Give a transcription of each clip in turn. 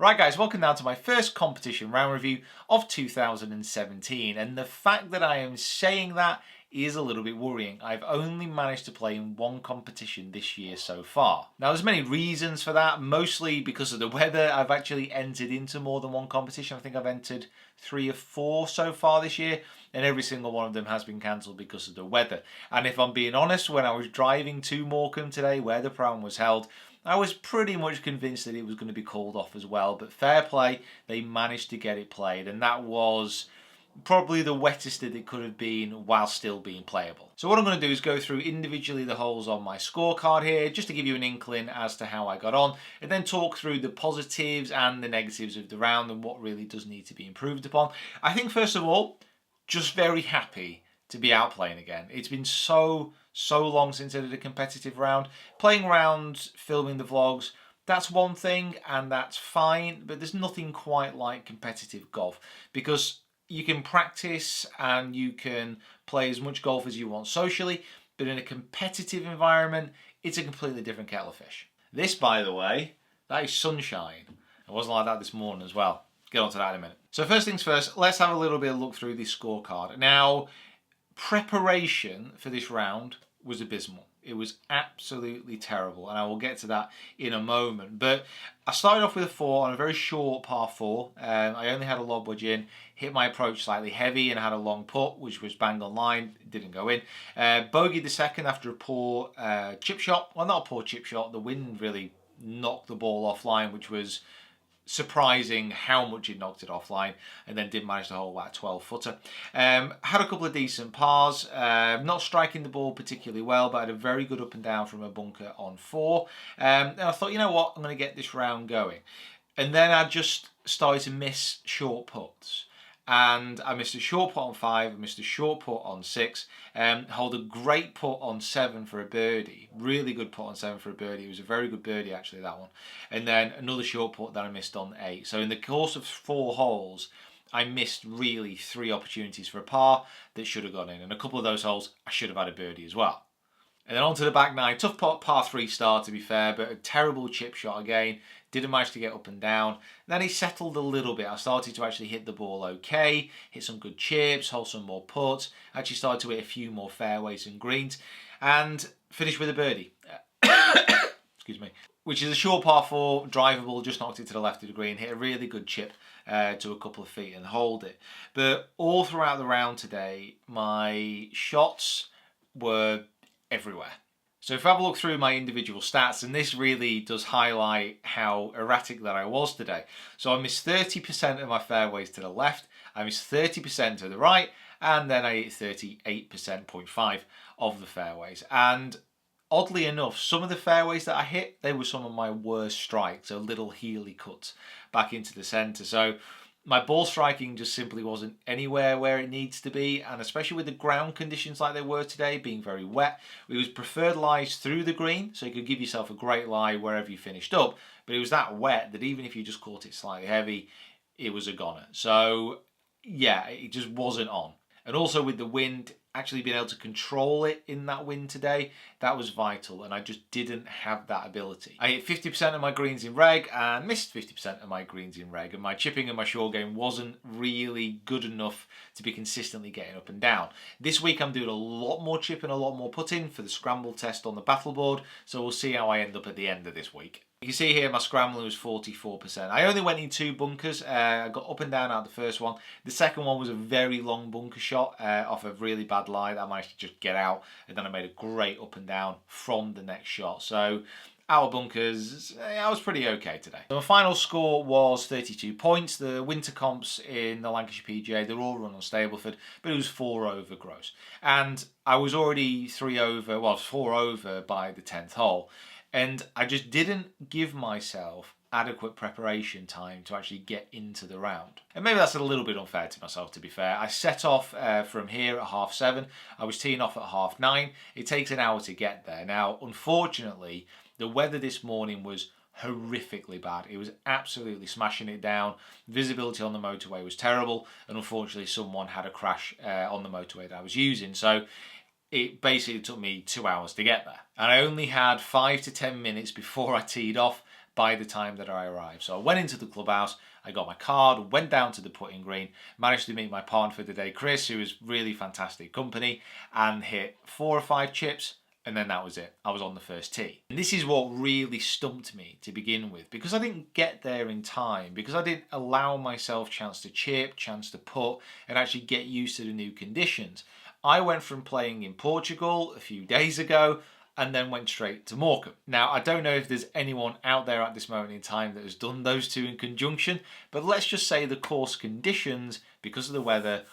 Right guys, welcome now to my first competition round review of 2017, and the fact that I am saying that is a little bit worrying. I've only managed to play in one competition this year so far. Now there's many reasons for that, mostly because of the weather. I've actually entered into more than one competition. I think I've entered 3 or 4 so far this year, and every single one of them has been cancelled because of the weather. And if I'm being honest, when I was driving to Morecambe today, where the pram was held, I was pretty much convinced that it was going to be called off as well, but fair play, they managed to get it played, and that was probably the wettest that it could have been while still being playable. So what I'm going to do is go through individually the holes on my scorecard here, just to give you an inkling as to how I got on, and then talk through the positives and the negatives of the round and what really does need to be improved upon. I think first of all, just very happy to be out playing again. It's been so long since I did a competitive round. Playing rounds, filming the vlogs, that's one thing and that's fine, but there's nothing quite like competitive golf, because you can practice and you can play as much golf as you want socially, but in a competitive environment, it's a completely different kettle of fish. This, by the way, that is sunshine. It wasn't like that this morning as well. Get on to that in a minute. So first things first, let's have a little bit of a look through this scorecard. Now, preparation for this round was abysmal. It was absolutely terrible, and I will get to that in a moment. But I started off with a 4 on a very short par 4. I only had a lob wedge in, hit my approach slightly heavy, and had a long putt, which was bang on line. It didn't go in. Bogeyed the second after a poor chip shot. Well, not a poor chip shot. The wind really knocked the ball offline, which was surprising how much it knocked it offline, and then did manage to hold that 12-footer. Had a couple of decent pars, not striking the ball particularly well, but had a very good up and down from a bunker on 4. And I thought, you know what, I'm going to get this round going. And then I just started to miss short putts. And I missed a short putt on 5, I missed a short putt on 6, hold a great putt on 7 for a birdie. Really good putt on 7 for a birdie. It was a very good birdie actually, that one. And then another short putt that I missed on 8. So in the course of 4 holes, I missed really 3 opportunities for a par that should have gone in. And a couple of those holes, I should have had a birdie as well. And then on to the back 9. Tough par 3 start to be fair, but a terrible chip shot again. Didn't manage to get up and down. Then he settled a little bit. I started to actually hit the ball okay, hit some good chips, hold some more putts. Actually started to hit a few more fairways and greens, and finished with a birdie. Excuse me. Which is a short par 4, drivable, just knocked it to the left of the green, hit a really good chip to a couple of feet and hold it. But all throughout the round today, my shots were everywhere. So if I have a look through my individual stats, and this really does highlight how erratic that I was today. So I missed 30% of my fairways to the left, I missed 30% to the right, and then I hit 38.5% of the fairways. And oddly enough, some of the fairways that I hit, they were some of my worst strikes, so little heely cuts back into the centre. So my ball striking just simply wasn't anywhere where it needs to be, and especially with the ground conditions like they were today, being very wet, it was preferred lies through the green, so you could give yourself a great lie wherever you finished up, but it was that wet that even if you just caught it slightly heavy, it was a goner. So yeah, it just wasn't on. And also with the wind, actually being able to control it in that wind today, that was vital, and I just didn't have that ability. I hit 50% of my greens in reg and missed 50% of my greens in reg, and my chipping and my short game wasn't really good enough to be consistently getting up and down. This week I'm doing a lot more chipping, a lot more putting for the scramble test on the battle board, so we'll see how I end up at the end of this week. You can see here my scrambling was 44%. I only went in 2 bunkers. I got up and down out of the first one. The second one was a very long bunker shot off a really bad lie that I managed to just get out, and then I made a great up and down from the next shot. So our bunkers, I was pretty okay today. So my final score was 32 points. The winter comps in the Lancashire PGA, they're all run on Stableford, but it was 4 over gross. And I was already 3 over, well, 4 over by the 10th hole. And I just didn't give myself adequate preparation time to actually get into the round. And maybe that's a little bit unfair to myself, to be fair. I set off from here at 7:30. I was teeing off at 9:30. It takes an hour to get there. Now, unfortunately, the weather this morning was horrifically bad. It was absolutely smashing it down. Visibility on the motorway was terrible. And unfortunately, someone had a crash on the motorway that I was using. So it basically took me 2 hours to get there. And I only had 5 to 10 minutes before I teed off by the time that I arrived. So I went into the clubhouse, I got my card, went down to the putting green, managed to meet my partner for the day, Chris, who was really fantastic company, and hit 4 or 5 chips, and then that was it. I was on the first tee. And this is what really stumped me to begin with, because I didn't get there in time, because I didn't allow myself chance to chip, chance to putt, and actually get used to the new conditions. I went from playing in Portugal a few days ago and then went straight to Morecambe. Now, I don't know if there's anyone out there at this moment in time that has done those two in conjunction, but let's just say the course conditions, because of the weather,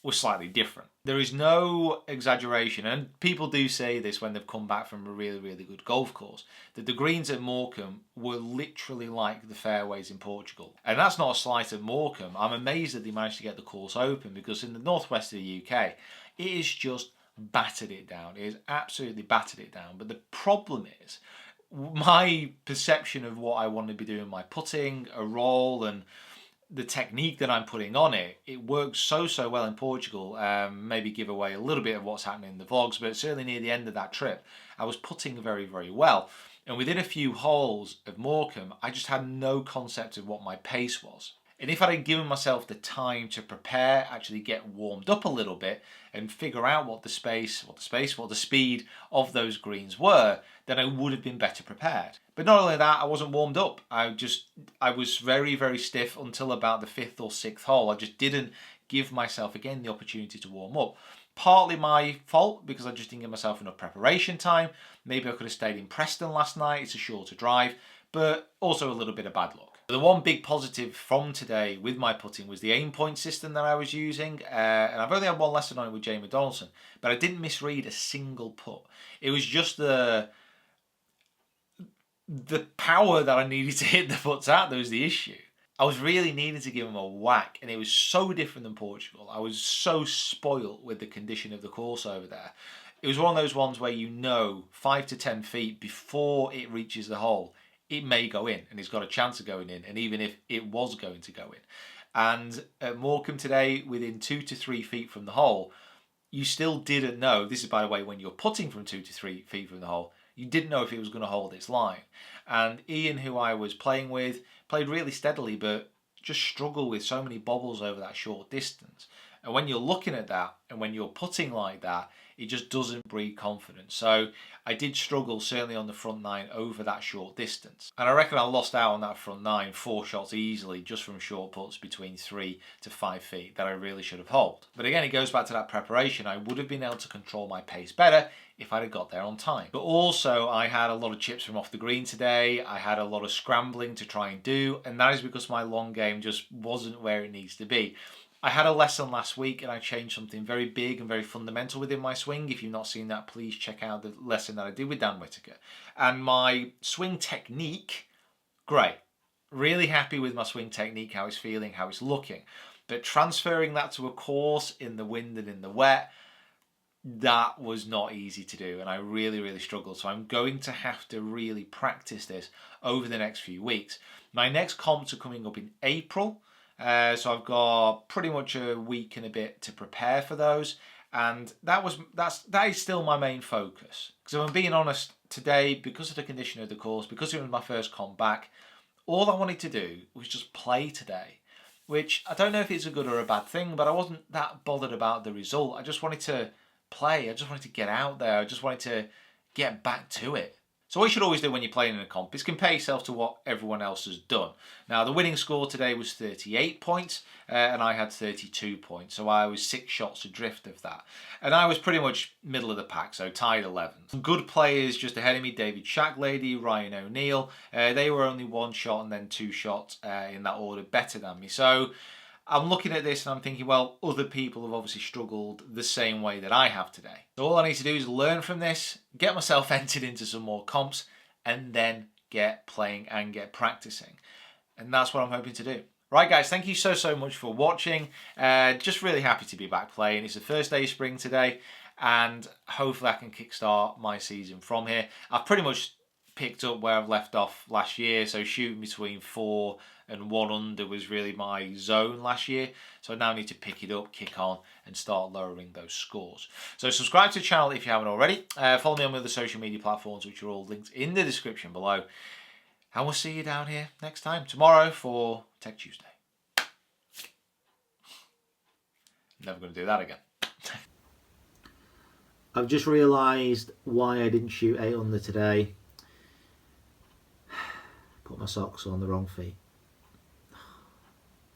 were slightly different. There is no exaggeration, and people do say this when they've come back from a really, really good golf course, that the greens at Morecambe were literally like the fairways in Portugal. And that's not a slight at Morecambe. I'm amazed that they managed to get the course open, because in the northwest of the UK, it is just battered it down. It has absolutely battered it down. But the problem is, my perception of what I want to be doing, my putting, a roll, and the technique that I'm putting on it, it works so well in Portugal. Maybe give away a little bit of what's happening in the vlogs, but certainly near the end of that trip, I was putting very, very well. And within a few holes of Morecambe, I just had no concept of what my pace was. And if I had given myself the time to prepare, actually get warmed up a little bit and figure out what the speed of those greens were, then I would have been better prepared. But not only that, I wasn't warmed up. I was very, very stiff until about the 5th or 6th hole. I just didn't give myself, again, the opportunity to warm up. Partly my fault, because I just didn't give myself enough preparation time. Maybe I could have stayed in Preston last night. It's a shorter drive, but also a little bit of bad luck. The one big positive from today with my putting was the aim point system that I was using, and I've only had one lesson on it with Jamie Donaldson, but I didn't misread a single putt. It was just the power that I needed to hit the putts at that was the issue. I was really needing to give them a whack, and it was so different than Portugal. I was so spoilt with the condition of the course over there. It was one of those ones where 5 to 10 feet before it reaches the hole, it may go in, and it's got a chance of going in, and even if it was going to go in. And at Morecambe today, within 2 to 3 feet from the hole, you still didn't know, this is by the way when you're putting from 2 to 3 feet from the hole, you didn't know if it was going to hold its line. And Ian, who I was playing with, played really steadily, but just struggled with so many bobbles over that short distance. And when you're looking at that, and when you're putting like that, it just doesn't breed confidence. So I did struggle, certainly on the front 9, over that short distance. And I reckon I lost out on that front 9 4 shots easily, just from short putts between 3 to 5 feet that I really should have holed. But again, it goes back to that preparation. I would have been able to control my pace better if I'd have got there on time. But also, I had a lot of chips from off the green today. I had a lot of scrambling to try and do, and that is because my long game just wasn't where it needs to be. I had a lesson last week, and I changed something very big and very fundamental within my swing. If you've not seen that, please check out the lesson that I did with Dan Whitaker. And my swing technique, great. Really happy with my swing technique, how it's feeling, how it's looking. But transferring that to a course in the wind and in the wet, that was not easy to do, and I really, really struggled. So I'm going to have to really practice this over the next few weeks. My next comps are coming up in April. So I've got pretty much a week and a bit to prepare for those, and that is still my main focus. Because if I'm being honest, today, because of the condition of the course, because it was my first comp back, all I wanted to do was just play today. Which I don't know if it's a good or a bad thing, but I wasn't that bothered about the result. I just wanted to play. I just wanted to get out there. I just wanted to get back to it. So what you should always do when you're playing in a comp is compare yourself to what everyone else has done. Now, the winning score today was 38 points, and I had 32 points. So I was 6 shots adrift of that. And I was pretty much middle of the pack, so tied 11th. Some good players just ahead of me, David Shacklady, Ryan O'Neill. They were only 1 shot and then 2 shots in that order better than me. So I'm looking at this and I'm thinking, well, other people have obviously struggled the same way that I have today. So all I need to do is learn from this, get myself entered into some more comps, and then get playing and get practicing. And that's what I'm hoping to do. Right, guys, thank you so much for watching. Just really happy to be back playing. It's the first day of spring today, and hopefully I can kickstart my season from here. I've pretty much picked up where I've left off last year, so shooting between 4 and 1 under was really my zone last year. So I now need to pick it up, kick on, and start lowering those scores. So subscribe to the channel if you haven't already. Follow me on my other social media platforms, which are all linked in the description below. And we'll see you down here next time, tomorrow, for Tech Tuesday. Never going to do that again. I've just realised why I didn't shoot 8 under today. Put my socks on the wrong feet.